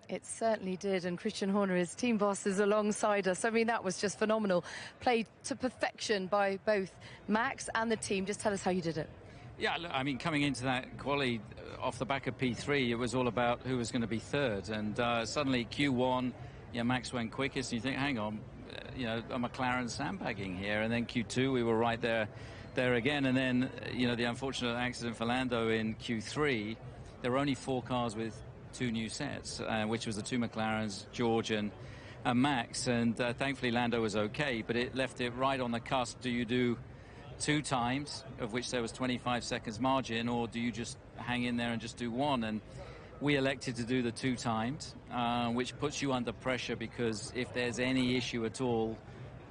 It certainly did, and Christian Horner, his team boss, is alongside us. I mean, that was just phenomenal. Played to perfection by both Max and the team. Just tell us how you did it. Yeah, I mean, coming into that quali off the back of P3, it was all about who was going to be third. And suddenly Q1, Max went quickest, and you think, hang on, a McLaren sandbagging here. And then Q2, we were right there again. And then, the unfortunate accident for Lando in Q3, there were only 4 cars with 2 new sets, which was the 2 McLarens, George and Max. And thankfully, Lando was okay, but it left it right on the cusp. Do you do 2 times, of which there was 25 seconds margin, or do you just hang in there and just do 1? And we elected to do the 2 times, which puts you under pressure, because if there's any issue at all,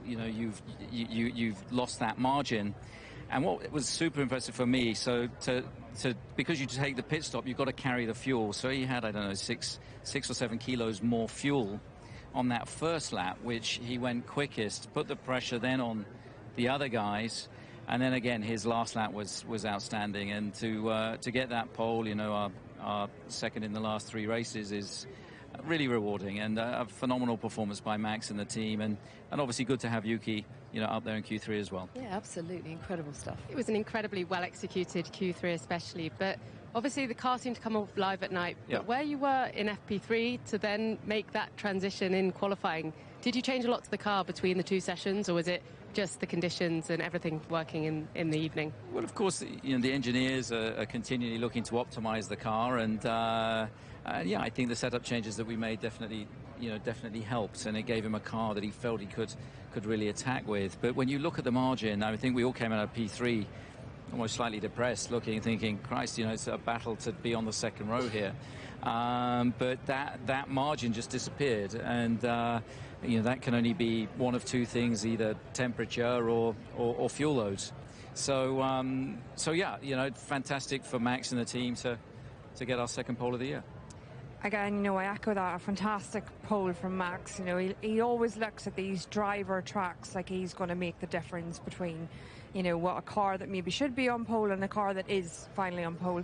you've lost that margin. And what was super impressive for me, so because you take the pit stop, you've got to carry the fuel. So he had, I don't know, 6 or 7 kilos more fuel on that first lap, which he went quickest, put the pressure then on the other guys. And then again, his last lap was outstanding, and to get that pole, our second in the last 3 races, is really rewarding, and a phenomenal performance by Max and the team, and obviously good to have Yuki, up there in Q3 as well. Yeah, absolutely incredible stuff. It was an incredibly well executed Q3, especially, but obviously the car seemed to come off live at night. But where you were in FP3 to then make that transition in qualifying, did you change a lot to the car between the 2 sessions, or was it just the conditions and everything working in the evening? Well, of course, the engineers are continually looking to optimize the car, and I think the setup changes that we made definitely helped, and it gave him a car that he felt he could really attack with. But when you look at the margin, I think we all came out of P3 almost slightly depressed, thinking, Christ, it's a battle to be on the second row here. But that margin just disappeared, and that can only be one of 2 things: either temperature or fuel loads. So fantastic for Max and the team to get our second pole of the year. Again, I echo that. A fantastic pole from Max. He always looks at these driver tracks like he's going to make the difference between, what a car that maybe should be on pole and a car that is finally on pole.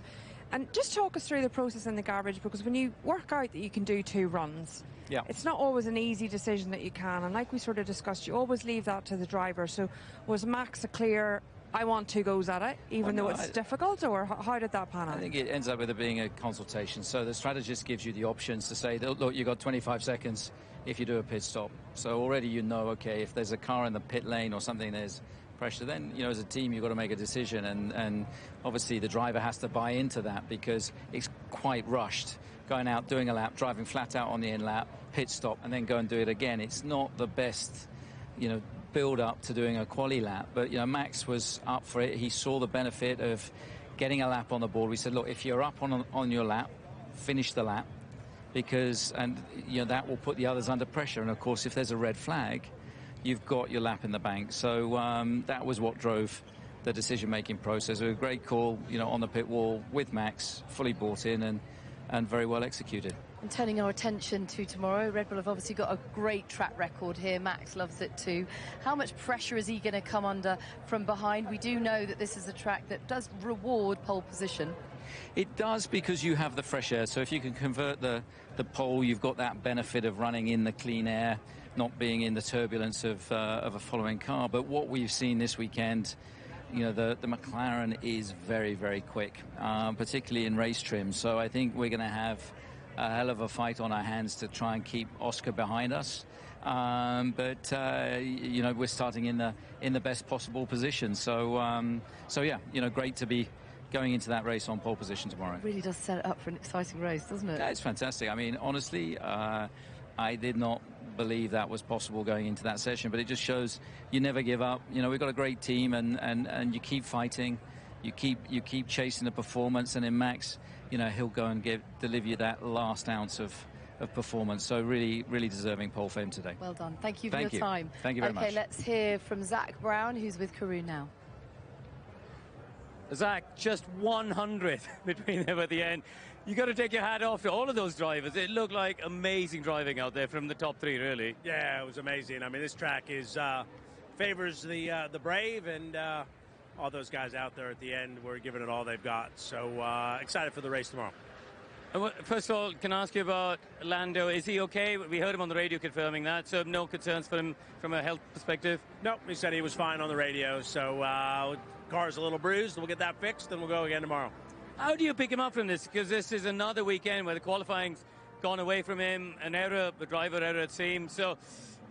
And just talk us through the process in the garage, because when you work out that you can do 2 runs, it's not always an easy decision that you can. And like we sort of discussed, you always leave that to the driver. So was Max a clear, I want 2 goes at it, even though it's difficult, or how did that pan out? I think it ends up with it being a consultation. So the strategist gives you the options to say, look, you've got 25 seconds if you do a pit stop. So already okay, if there's a car in the pit lane or something, there's pressure, then, as a team, you've got to make a decision. And obviously the driver has to buy into that, because it's quite rushed. Going out, doing a lap, driving flat out on the in lap, pit stop, and then go and do it again. It's not the best, build up to doing a quali lap, but Max was up for it. He saw the benefit of getting a lap on the board. We said, look, if you're up on your lap, finish the lap, because that will put the others under pressure. And of course, if there's a red flag, you've got your lap in the bank. So that was what drove the decision-making process. It was a great call, on the pit wall with Max, fully bought in and very well executed. And turning our attention to tomorrow, Red Bull have obviously got a great track record here. Max loves it too. How much pressure is he going to come under from behind? We do know that this is a track that does reward pole position. It does, because you have the fresh air. So if you can convert the pole, you've got that benefit of running in the clean air, not being in the turbulence of a following car. But what we've seen this weekend, the McLaren is very, very quick, particularly in race trim. So I think we're going to have a hell of a fight on our hands to try and keep Oscar behind us. But we're starting in the best possible position. So great to be going into that race on pole position tomorrow. It really does set it up for an exciting race, doesn't it? Yeah, it's fantastic. I mean, honestly, I did not believe that was possible going into that session, but it just shows you never give up. We've got a great team, and you keep fighting. You keep chasing the performance, and in Max, he'll go and deliver you that last ounce of performance. So really, really deserving pole fame today. Well done. Thank you for your time. Thank you very much. Okay, let's hear from Zach Brown, who's with Karun now. Zach, just 100 between them at the end. You got to take your hat off to all of those drivers. It looked like amazing driving out there from the top 3, really. Yeah, it was amazing. I mean, this track favors the brave, and all those guys out there at the end were giving it all they've got. So excited for the race tomorrow. First of all, can I ask you about Lando? Is he okay? We heard him on the radio confirming that, so no concerns for him from a health perspective? No, he said he was fine on the radio. So car's a little bruised. We'll get that fixed, and we'll go again tomorrow. How do you pick him up from this? Because this is another weekend where the qualifying's gone away from him, an error, the driver error it seems. So,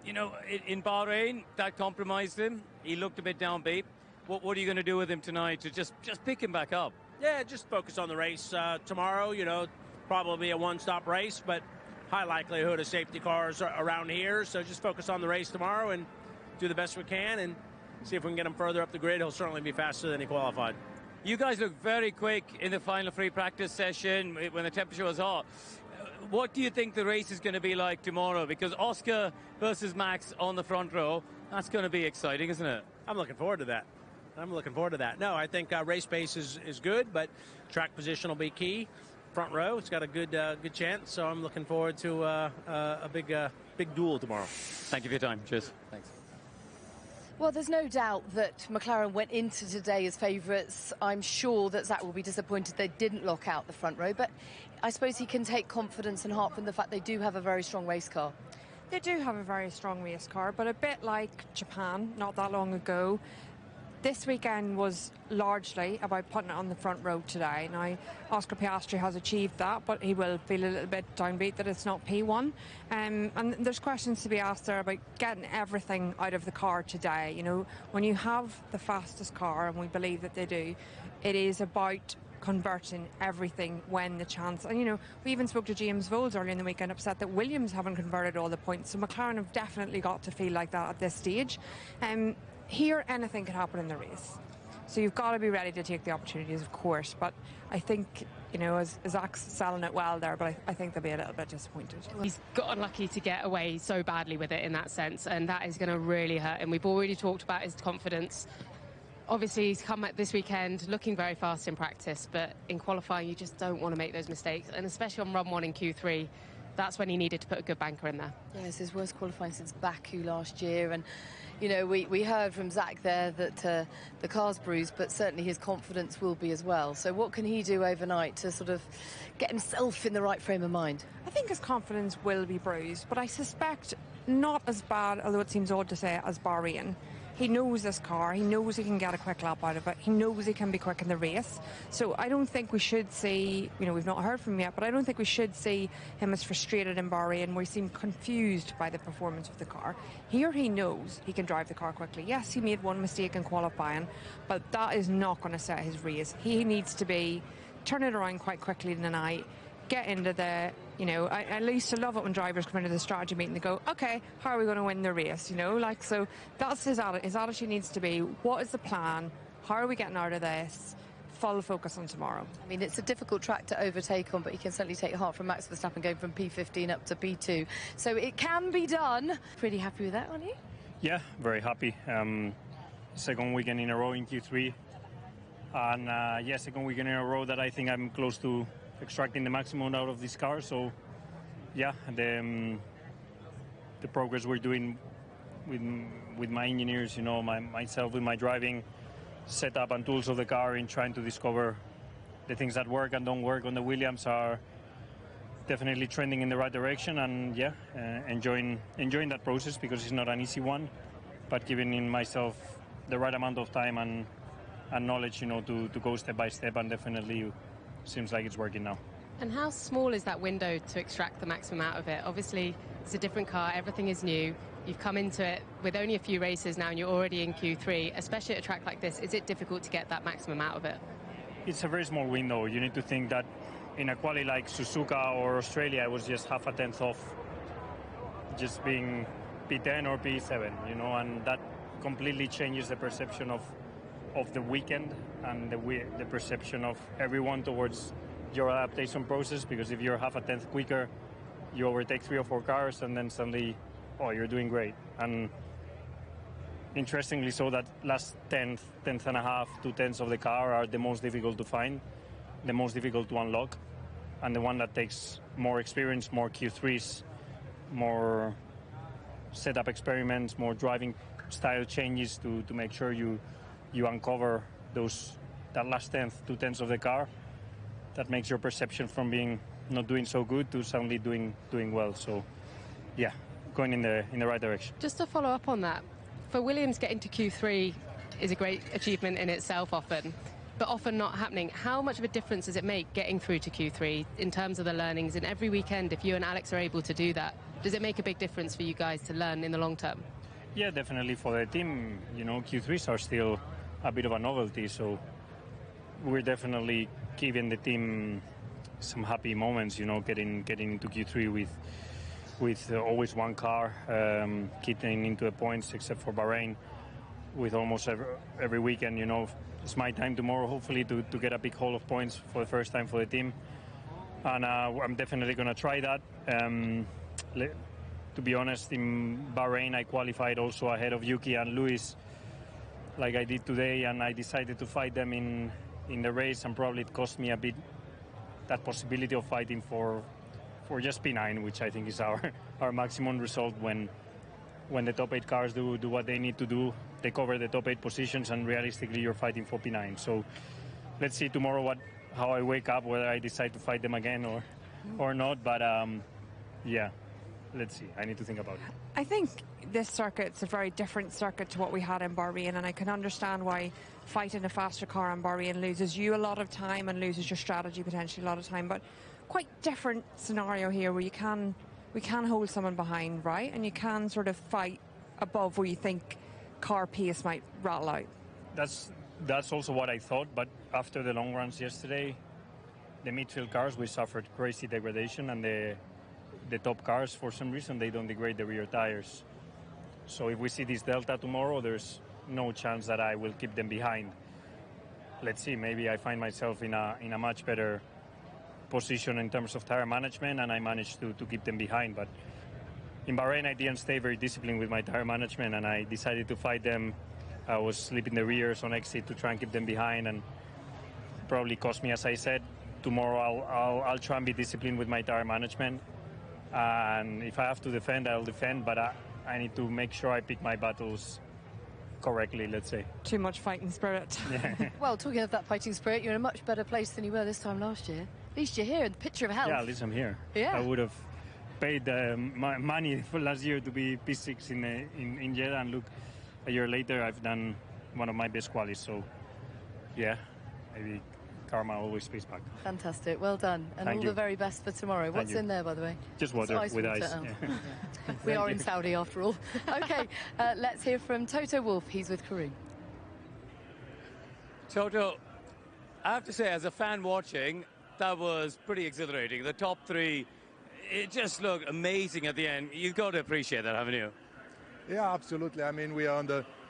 you know, in Bahrain, that compromised him. He looked a bit downbeat. What are you going to do with him tonight to just pick him back up? Yeah, just focus on the race tomorrow. You know, probably a one-stop race, but high likelihood of safety cars around here. So just focus on the race tomorrow and do the best we can and see if we can get him further up the grid. He'll certainly be faster than he qualified. You guys look very quick in the final free practice session when the temperature was hot. What do you think the race is going to be like tomorrow? Because Oscar versus Max on the front row, that's going to be exciting, isn't it? I'm looking forward to that. No, I think race pace is good, but track position will be key. Front row, it's got a good chance, so I'm looking forward to a big duel tomorrow. Thank you for your time. Cheers. Thanks. Well, there's no doubt that McLaren went into today as favourites. I'm sure that Zach will be disappointed they didn't lock out the front row, but I suppose he can take confidence and heart from the fact they do have a very strong race car. They do have a very strong race car, but a bit like Japan not that long ago, this weekend was largely about putting it on the front row today. Now, Oscar Piastri has achieved that, but he will feel a little bit downbeat that it's not P1. And there's questions to be asked there about getting everything out of the car today. You know, when you have the fastest car, and we believe that they do, it is about converting everything when the chance. And, you know, we even spoke to James Vowles earlier in the weekend, upset that Williams haven't converted all the points. So McLaren have definitely got to feel like that at this stage. Here, anything can happen in the race. So you've got to be ready to take the opportunities, of course. But I think, you know, as Zach's selling it well there, but I think they'll be a little bit disappointed. He's got unlucky to get away so badly with it in that sense, and that is going to really hurt him. We've already talked about his confidence. Obviously, he's come at this weekend looking very fast in practice, but in qualifying, you just don't want to make those mistakes. And especially on run one in Q3, that's when he needed to put a good banker in there. Yeah, it's his worst qualifying since Baku last year. And, you know, we heard from Zach there that the car's bruised, but certainly his confidence will be as well. So what can he do overnight to sort of get himself in the right frame of mind? I think his confidence will be bruised, but I suspect not as bad, although it seems odd to say, as Bahrain. He knows this car. He knows he can get a quick lap out of it. He knows he can be quick in the race. So I don't think we should see, you know, we've not heard from him yet, but I don't think we should see him as frustrated in Bahrain, where he seemed confused by the performance of the car. Here he knows he can drive the car quickly. Yes, he made one mistake in qualifying, but that is not going to set his race. He needs to be turn it around quite quickly tonight, get into the, you know, I used to love it when drivers come into the strategy meeting, they go, okay, how are we going to win the race, you know, like, so that's his attitude. His attitude needs to be, what is the plan, how are we getting out of this, full focus on tomorrow. I mean, it's a difficult track to overtake on, but he can certainly take heart from Max Verstappen going from P15 up to P2, so it can be done. Pretty happy with that, aren't you? Yeah, very happy. Second weekend in a row in Q3, and yeah, second weekend in a row that I think I'm close to extracting the maximum out of this car. So yeah, the progress we're doing with my engineers, you know, myself with my driving setup and tools of the car in trying to discover the things that work and don't work on the Williams are definitely trending in the right direction. And yeah, enjoying that process, because it's not an easy one, but giving myself the right amount of time and knowledge, you know, to go step by step, and definitely seems like it's working now. And how small is that window to extract the maximum out of it? Obviously, it's a different car, everything is new. You've come into it with only a few races now and you're already in Q3, especially at a track like this. Is it difficult to get that maximum out of it? It's a very small window. You need to think that in a quali like Suzuka or Australia, it was just half a tenth off just being P10 or P7, you know, and that completely changes the perception of the weekend and the perception of everyone towards your adaptation process, because if you're half a tenth quicker, you overtake 3 or 4 cars and then suddenly, oh, you're doing great. And interestingly, so that last tenth and a half, 2 tenths of the car are the most difficult to find, the most difficult to unlock, and the one that takes more experience, more Q3s, more setup experiments, more driving style changes to make sure you uncover that last 2 tenths of the car. That makes your perception from being not doing so good to suddenly doing well. So, yeah, going in the right direction. Just to follow up on that, for Williams, getting to Q3 is a great achievement in itself often, but often not happening. How much of a difference does it make getting through to Q3 in terms of the learnings? And every weekend, if you and Alex are able to do that, does it make a big difference for you guys to learn in the long term? Yeah, definitely for the team. You know, Q3s are still a bit of a novelty, so we're definitely giving the team some happy moments. You know, getting into Q3 with always one car, getting into the points, except for Bahrain, with almost every weekend. You know, it's my time tomorrow, hopefully, to get a big haul of points for the first time for the team. And I'm definitely going to try that. To be honest, in Bahrain, I qualified also ahead of Yuki and Luis, like I did today, and I decided to fight them in the race, and probably it cost me a bit that possibility of fighting for just P9, which I think is our maximum result when the top 8 cars do what they need to do. They cover the top 8 positions, and realistically you're fighting for P9. So let's see tomorrow how I wake up, whether I decide to fight them again or not. But yeah, let's see. I need to think about it. I think this circuit's a very different circuit to what we had in Bahrain, and I can understand why fighting a faster car in Bahrain loses you a lot of time and loses your strategy potentially a lot of time. But quite different scenario here where we can hold someone behind, right? And you can sort of fight above where you think car pace might rattle out. That's also what I thought, but after the long runs yesterday, the midfield cars, we suffered crazy degradation, and the top cars, for some reason, they don't degrade the rear tires. So if we see this delta tomorrow, there's no chance that I will keep them behind. Let's see, maybe I find myself in a much better position in terms of tire management, and I managed to keep them behind. But in Bahrain, I didn't stay very disciplined with my tire management, and I decided to fight them. I was slipping the rears on exit to try and keep them behind, and probably cost me, as I said. Tomorrow I'll try and be disciplined with my tire management, and if I have to defend, I'll defend, but I need to make sure I pick my battles correctly, let's say. Too much fighting spirit. Yeah. Well, talking of that fighting spirit, you're in a much better place than you were this time last year. At least you're here in the picture of health. Yeah, at least I'm here. Yeah. I would have paid money for last year to be P6 in Jeddah, and look, a year later I've done one of my best qualies. So, yeah, maybe karma always pays back. Fantastic, well done, and Thank all you. the very best for tomorrow. What's in there, by the way? Just water with ice. Oh. Yeah. We are in Saudi after all. Okay, let's hear from Toto Wolff. He's with Kareem. Toto, I have to say, as a fan watching, that was pretty exhilarating. The top 3, it just looked amazing at the end. You've got to appreciate that, haven't you? Yeah, absolutely. I mean, we are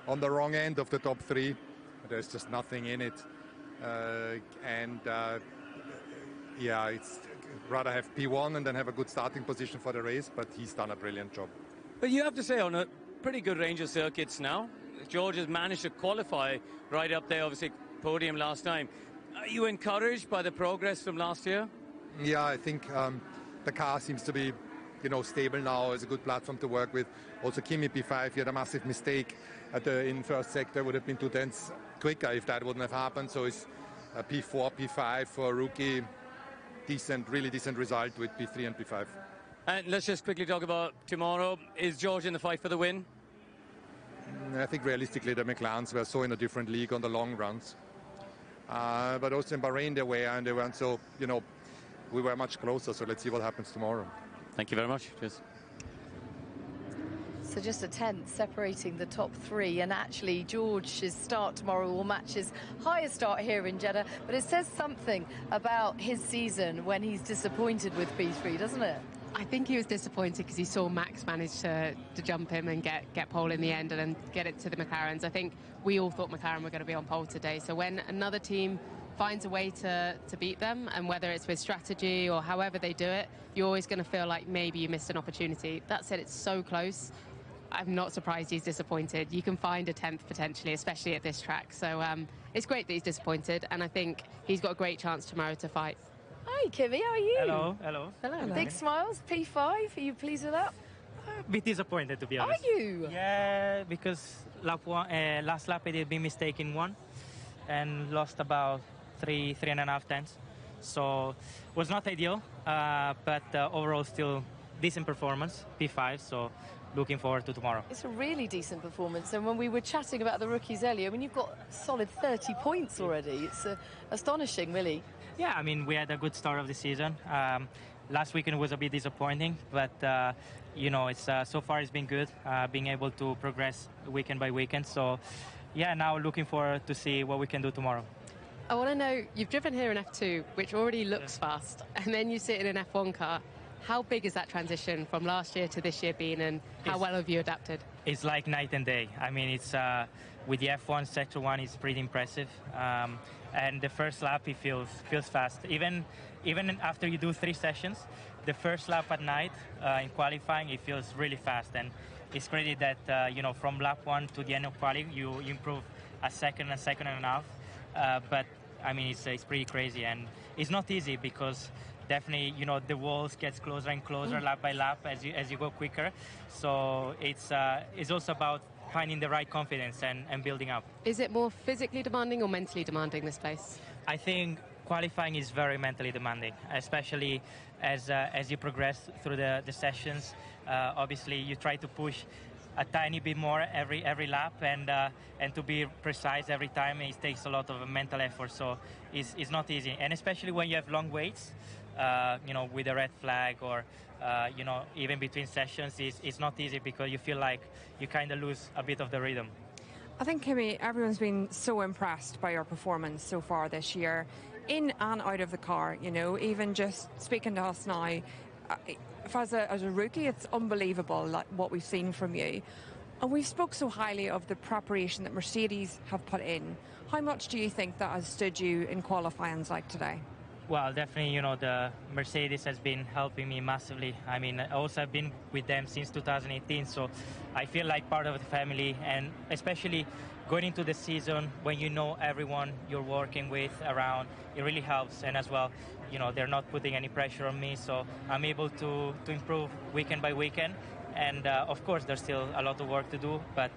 on the wrong end of the top 3. There's just nothing in it. Yeah, it's rather have P1 and then have a good starting position for the race, but he's done a brilliant job. But you have to say, on a pretty good range of circuits now, George has managed to qualify right up there, obviously podium last time. Are you encouraged by the progress from last year? Yeah, I think the car seems to be, stable now. It's a good platform to work with. Also, Kimi P5, he had a massive mistake in first sector. Would have been 2 tenths quicker if that wouldn't have happened. So it's P4, P5 for a rookie. Really decent result with P3 and P5. And let's just quickly talk about tomorrow. Is George in the fight for the win? I think realistically the McLarens were so in a different league on the long runs. But also in Bahrain they were, and they weren't so, we were much closer. So let's see what happens tomorrow. Thank you very much. Cheers. So just a tenth separating the top 3, and actually George's start tomorrow will match his highest start here in Jeddah. But it says something about his season when he's disappointed with P3, doesn't it? I think he was disappointed because he saw Max manage to jump him and get pole in the end and then get it to the McLarens. I think we all thought McLaren were going to be on pole today. So when another team finds a way to beat them, and whether it's with strategy or however they do it, you're always going to feel like maybe you missed an opportunity. That said, it's so close. I'm not surprised he's disappointed. You can find a 10th potentially, especially at this track. So it's great that he's disappointed, and I think he's got a great chance tomorrow to fight. Hi, Kimmy, how are you? Hello, hello. Hello. Big smiles, P5. Are you pleased with that? A bit disappointed, to be honest. Are you? Yeah, because last lap I did a big mistake in 1 and lost about 3.5 tenths. So was not ideal, but overall still decent performance, P5. So looking forward to tomorrow. It's a really decent performance. And when we were chatting about the rookies earlier, I mean, you've got solid 30 points already. It's astonishing, really. Yeah, I mean, we had a good start of the season. Last weekend was a bit disappointing, but you know, it's so far it's been good, being able to progress weekend by weekend. So yeah, now looking forward to see what we can do tomorrow. I want to know, you've driven here in F2, which already looks fast, and then you sit in an F1 car. How big is that transition from last year to this year been, and how well have you adapted? It's like night and day. I mean, it's with the F1 Sector 1, it's pretty impressive. And the first lap, it feels fast. Even after you do 3 sessions, the first lap at night in qualifying, it feels really fast. And it's crazy that, you know, from lap 1 to the end of qualifying, you improve a second and a half. But, I mean, it's pretty crazy. And it's not easy because definitely, you know, the walls gets closer and closer lap by lap as you go quicker. So it's also about finding the right confidence and building up. Is it more physically demanding or mentally demanding, this place? I think qualifying is very mentally demanding, especially as you progress through the sessions. Obviously, you try to push a tiny bit more every lap, and to be precise every time, it takes a lot of mental effort. So it's not easy, and especially when you have long waits. You know, with a red flag or, you know, even between sessions, it's not easy because you feel like you kind of lose a bit of the rhythm. I think, Kimi, everyone's been so impressed by your performance so far this year, in and out of the car, you know, even just speaking to us now. As a rookie, it's unbelievable, like, what we've seen from you. And we spoke so highly of the preparation that Mercedes have put in. How much do you think that has stood you in qualifying like today? Well, definitely, you know, the Mercedes has been helping me massively. I mean, also I've been with them since 2018, so I feel like part of the family, and especially going into the season when you know everyone you're working with around, it really helps. And as well, you know, they're not putting any pressure on me, so I'm able to improve weekend by weekend. And of course, there's still a lot of work to do, but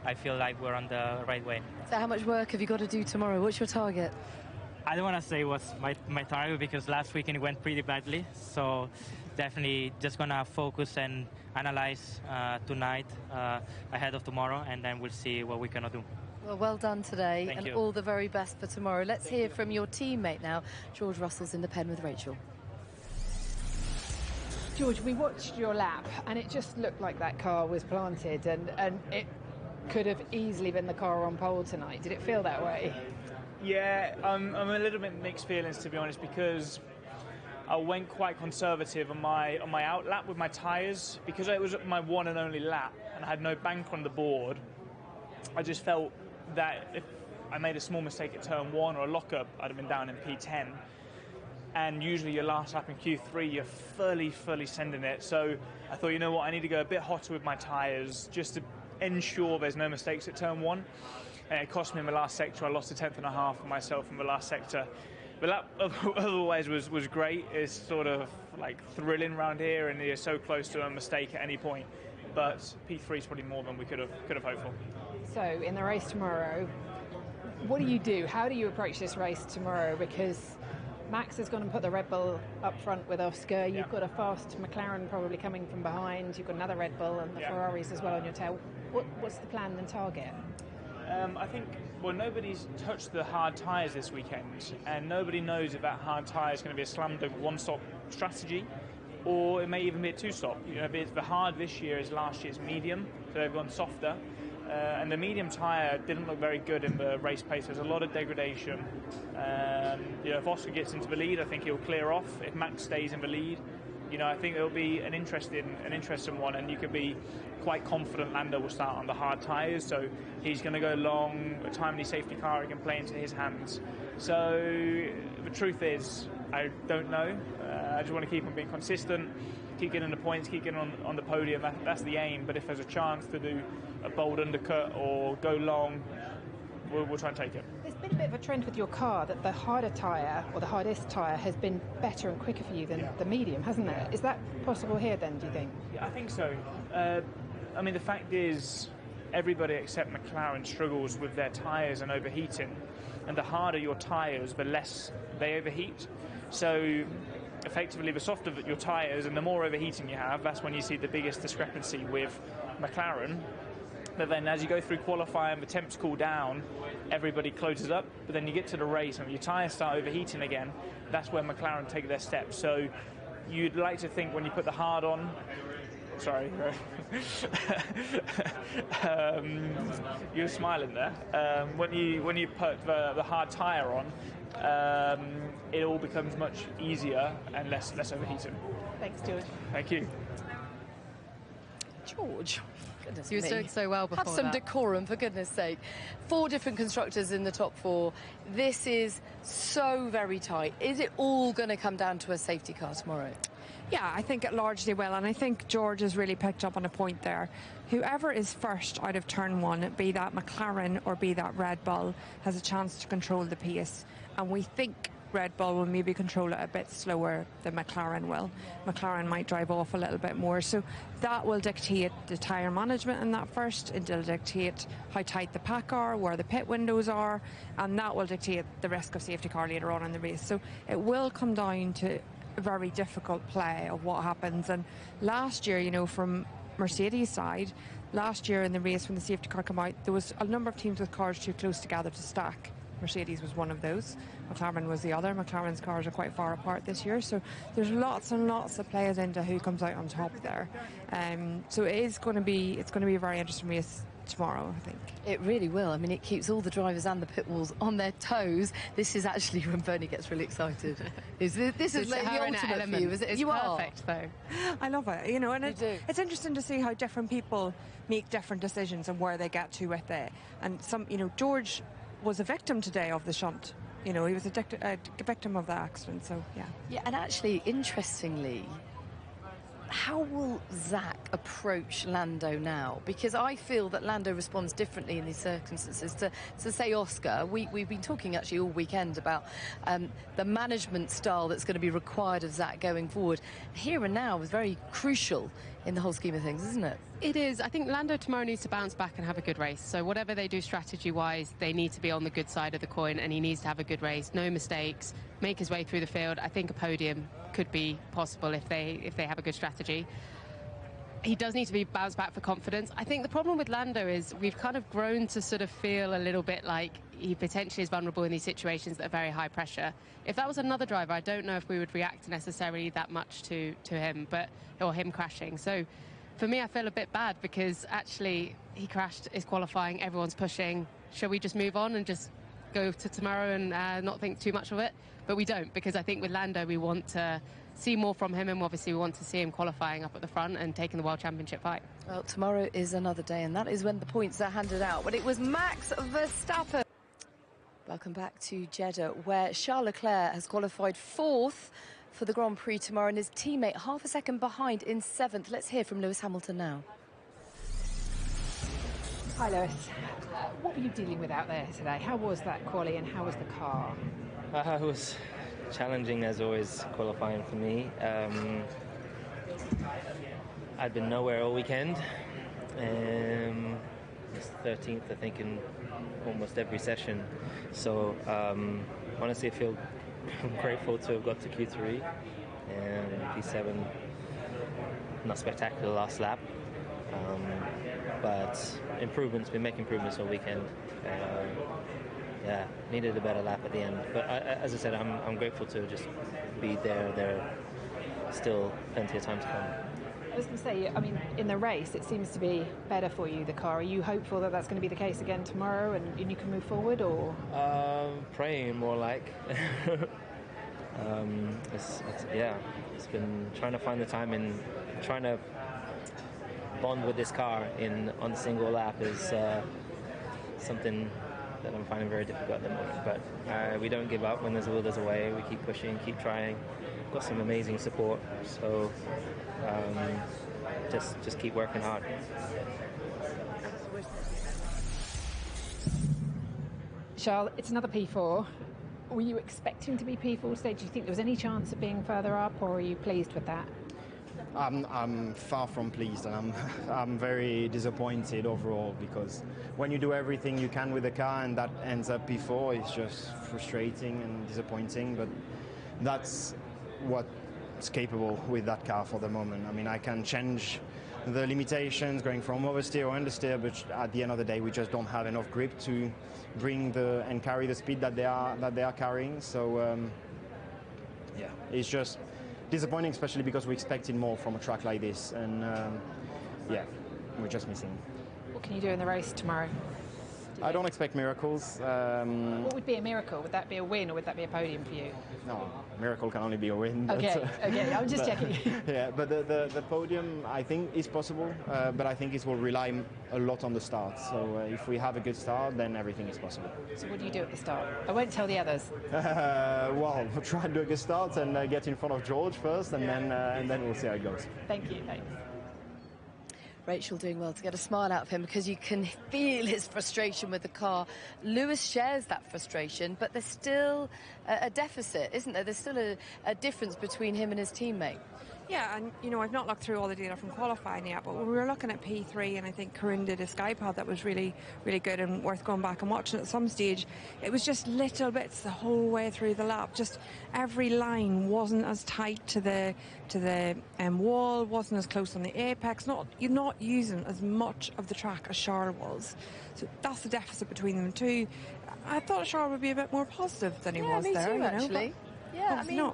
I feel like we're on the right way. So how much work have you got to do tomorrow? What's your target? I don't want to say what's my target because last weekend it went pretty badly. So definitely just going to focus and analyze tonight ahead of tomorrow, and then we'll see what we can do. Well done today. Thank and you. All the very best for tomorrow. Let's hear from your teammate now. George Russell's in the pen with Rachel. George, we watched your lap and it just looked like that car was planted, and it could have easily been the car on pole tonight. Did it feel that way? Yeah, I'm a little bit mixed feelings, to be honest, because I went quite conservative on my out lap with my tyres, because it was my one and only lap and I had no bank on the board. I just felt that if I made a small mistake at turn 1 or a lockup, I'd have been down in P10. And usually your last lap in Q3, you're fully sending it. So I thought, you know what, I need to go a bit hotter with my tyres just to ensure there's no mistakes at turn 1. And it cost me in the last sector. I lost a 10th and a half for myself in the last sector. But that otherwise was great. It's sort of like thrilling around here, and you're so close to a mistake at any point. But P3 is probably more than we could have hoped for. So in the race tomorrow, what do you do? How do you approach this race tomorrow? Because Max has gone and put the Red Bull up front with Oscar. You've got a fast McLaren probably coming from behind. You've got another Red Bull and the Ferraris as well on your tail. What's the plan and target? I think, well, nobody's touched the hard tyres this weekend, and nobody knows if that hard tyre is going to be a slam dunk one-stop strategy, or it may even be a two-stop. You know, the hard this year is last year's medium, so they've gone softer. And the medium tyre didn't look very good in the race pace. There's a lot of degradation. You know, if Oscar gets into the lead, I think he'll clear off. If Max stays in the lead, you know, I think it'll be an interesting one, and you could be quite confident Lando will start on the hard tyres, so he's going to go long. A timely safety car can play into his hands. So the truth is, I don't know. I just want to keep on being consistent, keep getting the points, keep getting on the podium. That's the aim. But if there's a chance to do a bold undercut or go long, we'll try and take it. There's been a bit of a trend with your car that the harder tyre, or the hardest tyre, has been better and quicker for you than the medium, hasn't it? Is that possible here then, do you think? Yeah, I think so. I mean, the fact is, everybody except McLaren struggles with their tyres and overheating. And the harder your tyres, the less they overheat. So effectively, the softer your tyres and the more overheating you have, that's when you see the biggest discrepancy with McLaren. But then as you go through qualifying, the temps cool down, everybody closes up, but then you get to the race and your tyres start overheating again. That's where McLaren take their steps. So you'd like to think when you put the hard on, sorry, you're smiling there. When you put the hard tyre on, it all becomes much easier and less overheating. Thanks, George. Thank you. George. Goodness He was me. doing so well before Have some that. decorum, for goodness sake. 4 different constructors in the top 4. This is so very tight. Is it all going to come down to a safety car tomorrow? Yeah, I think it largely will, and I think George has really picked up on a point there. Whoever is first out of turn 1, be that McLaren or be that Red Bull, has a chance to control the pace, and we think Red Bull will maybe control it a bit slower than McLaren will. McLaren might drive off a little bit more, so that will dictate the tyre management in that first. It'll dictate how tight the pack are, where the pit windows are, and that will dictate the risk of safety car later on in the race. So it will come down to a very difficult play of what happens. And last year, you know, from Mercedes' side, last year in the race when the safety car came out, there was a number of teams with cars too close together to stack. Mercedes was one of those. McLaren was the other. McLaren's cars are quite far apart this year, so there's lots and lots that plays into who comes out on top there. So it's going to be a very interesting race tomorrow, I think. It really will. I mean, it keeps all the drivers and the pit walls on their toes. This is actually when Bernie gets really excited. This is like the ultimate for you, is it? It's you perfect, though. I love it, you know, and it's interesting to see how different people make different decisions and where they get to with it. And some, you know, George was a victim today of the shunt. You know, he was a victim of the accident, so yeah. Yeah, and actually, interestingly, how will Zach approach Lando now? Because I feel that Lando responds differently in these circumstances to say, Oscar. We've been talking actually all weekend about the management style that's going to be required of Zach going forward. Here and now is very crucial in the whole scheme of things, isn't it? It is. I think Lando tomorrow needs to bounce back and have a good race. So whatever they do strategy-wise, they need to be on the good side of the coin, and he needs to have a good race, no mistakes, make his way through the field. I think a podium could be possible if they have a good strategy. He does need to be bounced back for confidence. I think the problem with Lando is we've kind of grown to sort of feel a little bit like he potentially is vulnerable in these situations that are very high pressure. If that was another driver, I don't know if we would react necessarily that much to him, or him crashing. So for me, I feel a bit bad because actually he crashed, is qualifying, everyone's pushing. Shall we just move on and just go to tomorrow and not think too much of it? But we don't, because I think with Lando we want to see more from him, and obviously we want to see him qualifying up at the front and taking the World Championship fight. Well, tomorrow is another day, and that is when the points are handed out. But it was Max Verstappen. Welcome back to Jeddah, where Charles Leclerc has qualified 4th for the Grand Prix tomorrow, and his teammate half a second behind in 7th. Let's hear from Lewis Hamilton now. Hi, Lewis. What were you dealing with out there today? How was that quali and how was the car? It was challenging as always, qualifying for me. I'd been nowhere all weekend. It's 13th, I think, in almost every session. So honestly, I feel grateful to have got to Q3 and P7. Not spectacular last lap, but improvements. Been making improvements all weekend. Yeah, needed a better lap at the end. But as I said, I'm grateful to just be there. There still plenty of time to come. I was going to say, I mean, in the race, it seems to be better for you, the car. Are you hopeful that that's going to be the case again tomorrow and you can move forward, or? Praying, more like. It's been trying to find the time and trying to bond with this car on a single lap is something that I'm finding very difficult at the moment. But we don't give up. When there's a will, there's a way. We keep pushing, keep trying. Got some amazing support, so just keep working hard. Charles, it's another P4. Were you expecting to be P4 today? Do you think there was any chance of being further up, or are you pleased with that? I'm far from pleased, and I'm very disappointed overall, because when you do everything you can with the car and that ends up P4, it's just frustrating and disappointing. But that's what's capable with that car for the moment. I mean, I can change the limitations going from oversteer or understeer, but at the end of the day, we just don't have enough grip to bring and carry the speed that they are carrying. So yeah, it's just disappointing, especially because we expected more from a track like this, and yeah, we're just missing. What can you do in the race tomorrow? I don't expect miracles. What would be a miracle? Would that be a win or would that be a podium for you? No, miracle can only be a win. Okay, okay, I'm just checking. Yeah, but the podium I think is possible, but I think it will rely a lot on the start. So if we have a good start, then everything is possible. So what do you do at the start? I won't tell the others. Well, we'll try and do a good start and get in front of George first, and then we'll see how it goes. Thank you, thanks. Rachel doing well to get a smile out of him because you can feel his frustration with the car. Lewis shares that frustration, but there's still a deficit, isn't there? There's still a difference between him and his teammate. Yeah, and you know, I've not looked through all the data from qualifying yet, but when we were looking at P3, and I think Karun did a Skypod that was really, really good and worth going back and watching at some stage. It was just little bits the whole way through the lap. Just every line wasn't as tight to the wall, wasn't as close on the apex. You're not using as much of the track as Charles was. So that's the deficit between them two. I thought Charles would be a bit more positive than he was me there. too, actually. Yeah, I mean,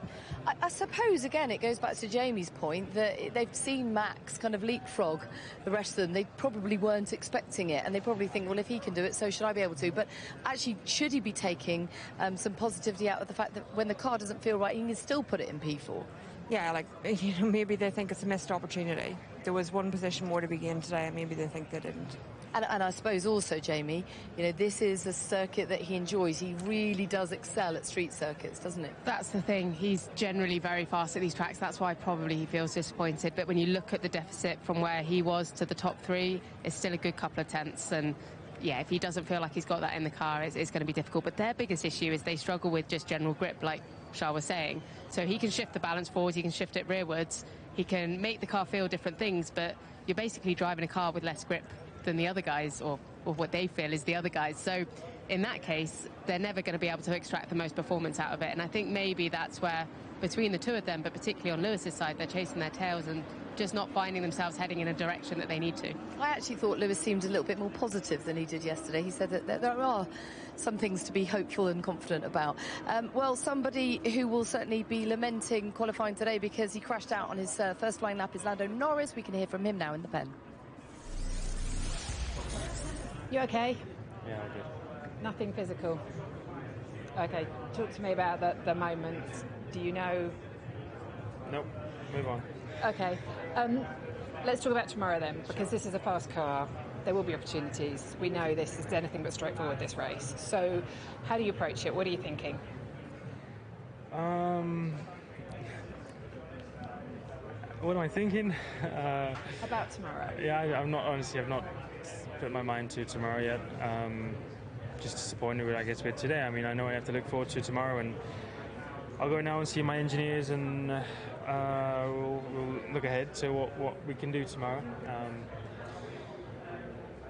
I suppose, again, it goes back to Jamie's point that they've seen Max kind of leapfrog the rest of them. They probably weren't expecting it, and they probably think, well, if he can do it, so should I be able to. But actually, should he be taking some positivity out of the fact that when the car doesn't feel right, he can still put it in P4? Yeah, like, you know, maybe they think it's a missed opportunity. There was one position more to be gained today, and maybe they think they didn't. And I suppose also, Jamie, you know, this is a circuit that he enjoys. He really does excel at street circuits, doesn't it? That's the thing. He's generally very fast at these tracks. That's why probably he feels disappointed. But when you look at the deficit from where he was to the top three, it's still a good couple of tenths. And yeah, if he doesn't feel like he's got that in the car, it's going to be difficult. But their biggest issue is they struggle with just general grip, like Charles was saying. So he can shift the balance forwards, he can shift it rearwards, he can make the car feel different things, but you're basically driving a car with less grip than the other guys, or what they feel is the other guys. So in that case, they're never going to be able to extract the most performance out of it. And I think maybe that's where, between the two of them, but particularly on Lewis's side, they're chasing their tails and just not finding themselves heading in a direction that they need to. I actually thought Lewis seemed a little bit more positive than he did yesterday. He said that there are some things to be hopeful and confident about. Well, somebody who will certainly be lamenting qualifying today because he crashed out on his first flying lap is Lando Norris. We can hear from him now in the pen. You okay? Yeah, I'm good. Nothing physical? Okay, talk to me about the moment. Do you know? Nope, move on. Okay, let's talk about tomorrow then, because this is a fast car. There will be opportunities. We know this is anything but straightforward, this race. So how do you approach it? What are you thinking? What am I thinking? About tomorrow? Yeah, I've not put my mind to tomorrow yet. Just disappointed with, I guess, with today. I mean, I know I have to look forward to tomorrow, and I'll go now and see my engineers, and we'll look ahead to what we can do tomorrow.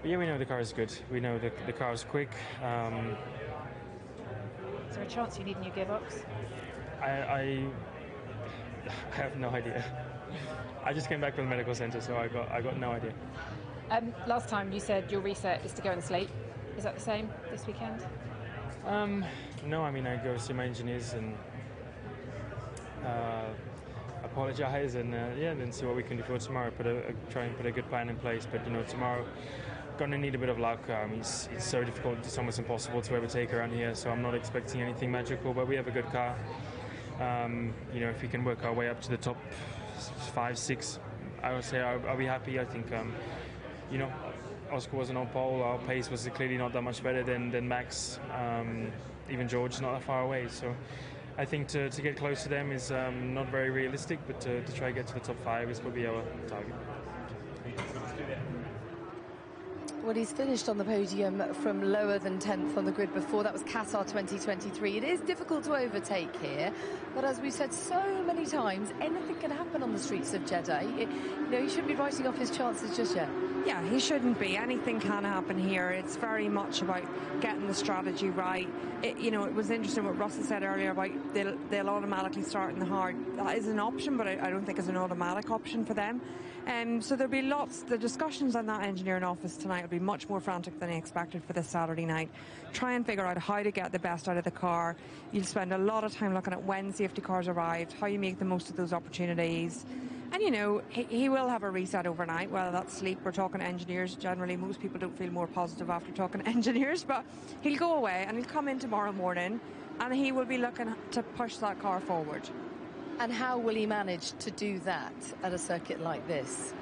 But yeah, we know the car is good. We know the car is quick. Is there a chance you need a new gearbox? I have no idea. I just came back from the medical centre, so I got no idea. Last time you said your reset is to go and sleep. Is that the same this weekend? No, I mean, I go see my engineers and apologise, and then see what we can do for tomorrow. Try and put a good plan in place. But you know, tomorrow gonna need a bit of luck. It's so difficult, it's almost impossible to overtake around here. So I'm not expecting anything magical. But we have a good car. You know, if we can work our way up to the top 5, 6, I would say I'll be happy. I think you know, Oscar wasn't on pole. Our pace was clearly not that much better than Max. Even George is not that far away. So I think to get close to them is not very realistic, but to try to get to the top 5 is probably our target. Well, he's finished on the podium from lower than 10th on the grid before. That was Qatar 2023. It is difficult to overtake here, but as we've said so many times, anything can happen on the streets of Jeddah. You know, he shouldn't be writing off his chances just yet. Yeah, he shouldn't be. Anything can happen here. It's very much about getting the strategy right. It was interesting what Russell said earlier about they'll automatically start in the hard. That is an option, but I don't think it's an automatic option for them. So there'll be the discussions on that engineering office tonight will be much more frantic than I expected for this Saturday night. Try and figure out how to get the best out of the car. You'll spend a lot of time looking at when safety cars arrived, how you make the most of those opportunities. And, he will have a reset overnight, whether that's sleep. We're talking engineers. Generally, most people don't feel more positive after talking engineers, but he'll go away and he'll come in tomorrow morning and he will be looking to push that car forward. And how will he manage to do that at a circuit like this?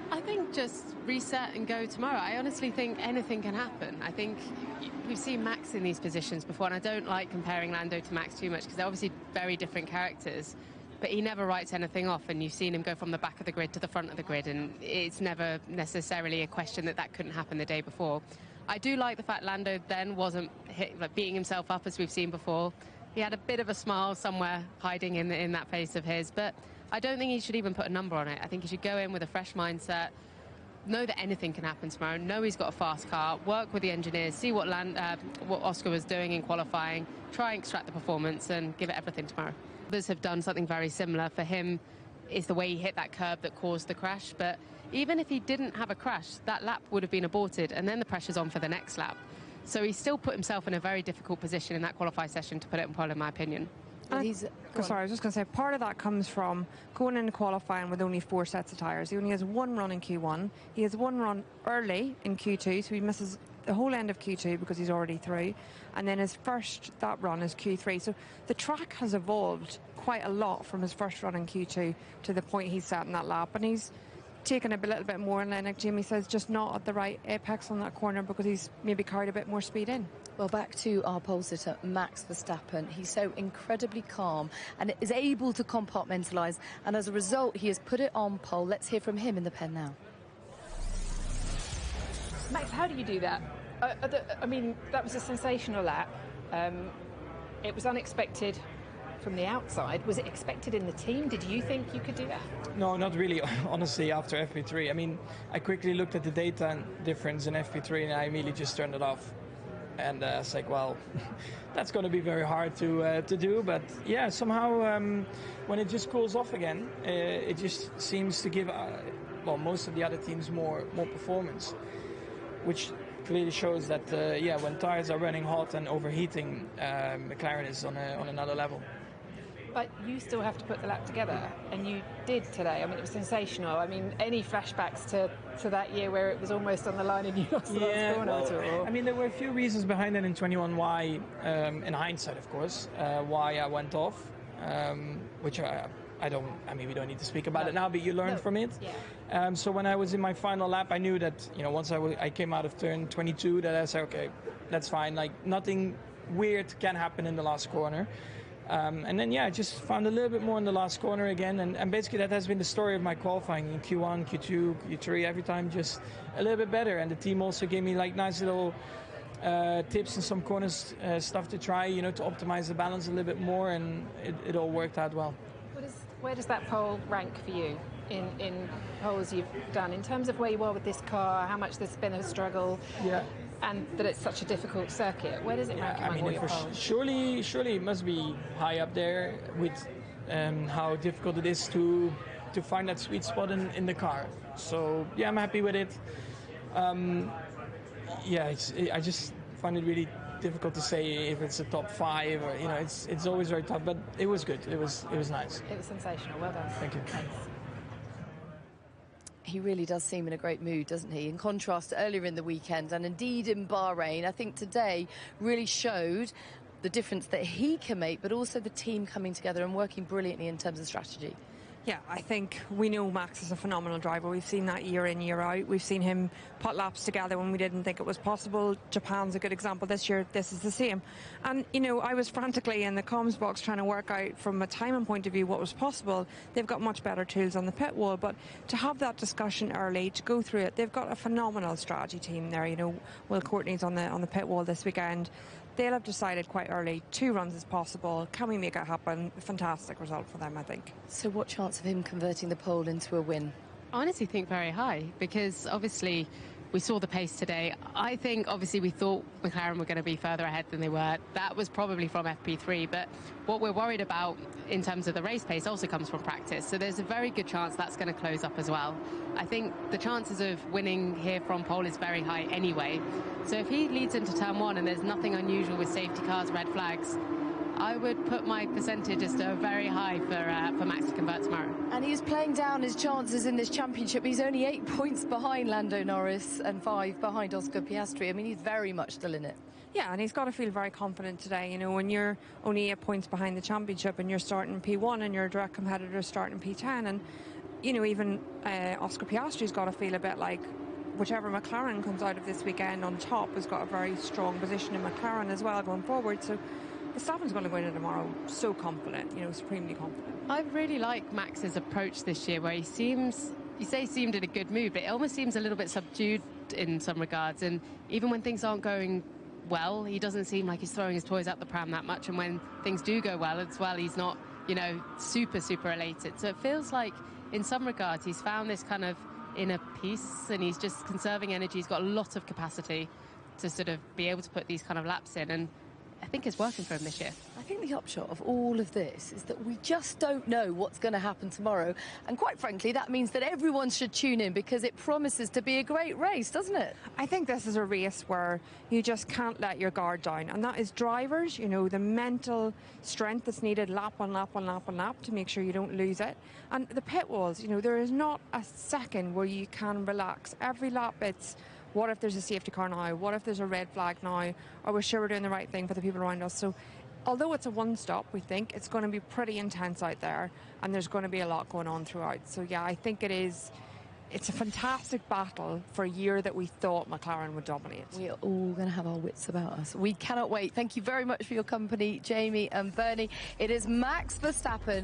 I think just reset and go tomorrow. I honestly think anything can happen. I think we've seen Max in these positions before, and I don't like comparing Lando to Max too much because they're obviously very different characters. But he never writes anything off, and you've seen him go from the back of the grid to the front of the grid, and it's never necessarily a question that couldn't happen the day before. I do like the fact Lando then wasn't beating himself up as we've seen before. He had a bit of a smile somewhere hiding in that face of his, but I don't think he should even put a number on it. I think he should go in with a fresh mindset, know that anything can happen tomorrow, know he's got a fast car, work with the engineers, see what Oscar was doing in qualifying, try and extract the performance and give it everything tomorrow. Others have done something very similar. For him, is the way he hit that curb that caused the crash. But even if he didn't have a crash, that lap would have been aborted, and then the pressure's on for the next lap. So he still put himself in a very difficult position in that qualify session to put it on pole, in my opinion. Well, I was just going to say, part of that comes from going into qualifying with only 4 sets of tyres. He only has one run in Q1. He has one run early in Q2, so he misses the whole end of Q2 because he's already through. And then that run is Q3. So the track has evolved quite a lot from his first run in Q2 to the point he's sat in that lap. And he's taken a little bit more, and then, like Jamie says, just not at the right apex on that corner because he's maybe carried a bit more speed in. Well, back to our pole sitter, Max Verstappen. He's so incredibly calm and is able to compartmentalise, and as a result, he has put it on pole. Let's hear from him in the pen now. Max, how do you do that? I mean, that was a sensational lap. It was unexpected from the outside. Was it expected in the team? Did you think you could do that? No, not really, honestly, after FP3. I mean, I quickly looked at the data difference in FP3 and I immediately just turned it off. And I was like, well, that's going to be very hard to do. But yeah, somehow when it just cools off again, it just seems to give, most of the other teams more performance, which clearly shows that, when tires are running hot and overheating, McLaren is on another level. But you still have to put the lap together, and you did today. I mean, it was sensational. I mean, any flashbacks to that year where it was almost on the line and you lost the last corner at all? I mean, there were a few reasons behind that in 21 why, in hindsight, of course, why I went off, which we don't need to speak about it now, but you learn from it. Yeah. So when I was in my final lap, I knew that, once I came out of turn 22, that I said, okay, that's fine. Like, nothing weird can happen in the last corner. And then, I just found a little bit more in the last corner again. And basically that has been the story of my qualifying in Q1, Q2, Q3, every time just a little bit better. And the team also gave me like nice little tips and some corners stuff to try, to optimize the balance a little bit more. And it all worked out well. Where does that pole rank for you in poles you've done? In terms of where you are with this car, how much there's been a struggle? Yeah. And that it's such a difficult circuit. Where does it rank among all your poles? Surely it must be high up there with how difficult it is to find that sweet spot in the car. So I'm happy with it. I just find it really difficult to say if it's a top 5 or it's always very tough. But it was good. It was nice. It was sensational. Well done. Thank you. Thanks. He really does seem in a great mood, doesn't he? In contrast to earlier in the weekend, and indeed in Bahrain, I think today really showed the difference that he can make, but also the team coming together and working brilliantly in terms of strategy. Yeah, I think we know Max is a phenomenal driver. We've seen that year in, year out. We've seen him put laps together when we didn't think it was possible. Japan's a good example this year. This is the same. And, I was frantically in the comms box trying to work out from a timing point of view what was possible. They've got much better tools on the pit wall. But to have that discussion early, to go through it, they've got a phenomenal strategy team there. Will Courtney's on the pit wall this weekend. They'll have decided quite early 2 runs is possible. Can we make it happen? A fantastic result for them, I think. So what chance of him converting the pole into a win? honestly think very high, because obviously we saw the pace today. I think obviously we thought McLaren were going to be further ahead than they were. That was probably from FP3, but what we're worried about in terms of the race pace also comes from practice. So there's a very good chance that's going to close up as well. I think the chances of winning here from pole is very high anyway. So if he leads into turn one and there's nothing unusual with safety cars, red flags, I would put my percentage as very high for Max to convert tomorrow. And he's playing down his chances in this championship. He's only 8 points behind Lando Norris and 5 behind Oscar Piastri. I mean, he's very much still in it. Yeah, and he's got to feel very confident today. You know, when you're only 8 points behind the championship and you're starting P1 and your direct competitor starting P10, and, you know, even Oscar Piastri's got to feel a bit like whichever McLaren comes out of this weekend on top has got a very strong position in McLaren as well going forward. So Verstappen's going to go into tomorrow so confident, you know, supremely confident. I really like Max's approach this year, where he seems, you say seemed in a good mood, but it almost seems a little bit subdued in some regards. And even when things aren't going well, he doesn't seem like he's throwing his toys out the pram that much. And when things do go well as well, he's not, you know, super elated. So it feels like in some regards he's found this kind of inner peace, and he's just conserving energy. He's got a lot of capacity to sort of be able to put these kind of laps in, and I think it's working for him this year. I think the upshot of all of this is that we just don't know what's going to happen tomorrow. And quite frankly, that means that everyone should tune in, because it promises to be a great race, doesn't it? I think this is a race where you just can't let your guard down. And that is drivers, you know, the mental strength that's needed lap on lap on lap on lap to make sure you don't lose it. And the pit walls, you know, there is not a second where you can relax. Every lap it's, what if there's a safety car now? What if there's a red flag now? Are we sure we're doing the right thing for the people around us? So although it's a one-stop, we think it's going to be pretty intense out there, and there's going to be a lot going on throughout. So, yeah, I think it's a fantastic battle for a year that we thought McLaren would dominate. We're all going to have our wits about us. We cannot wait. Thank you very much for your company, Jamie and Bernie. It is Max Verstappen.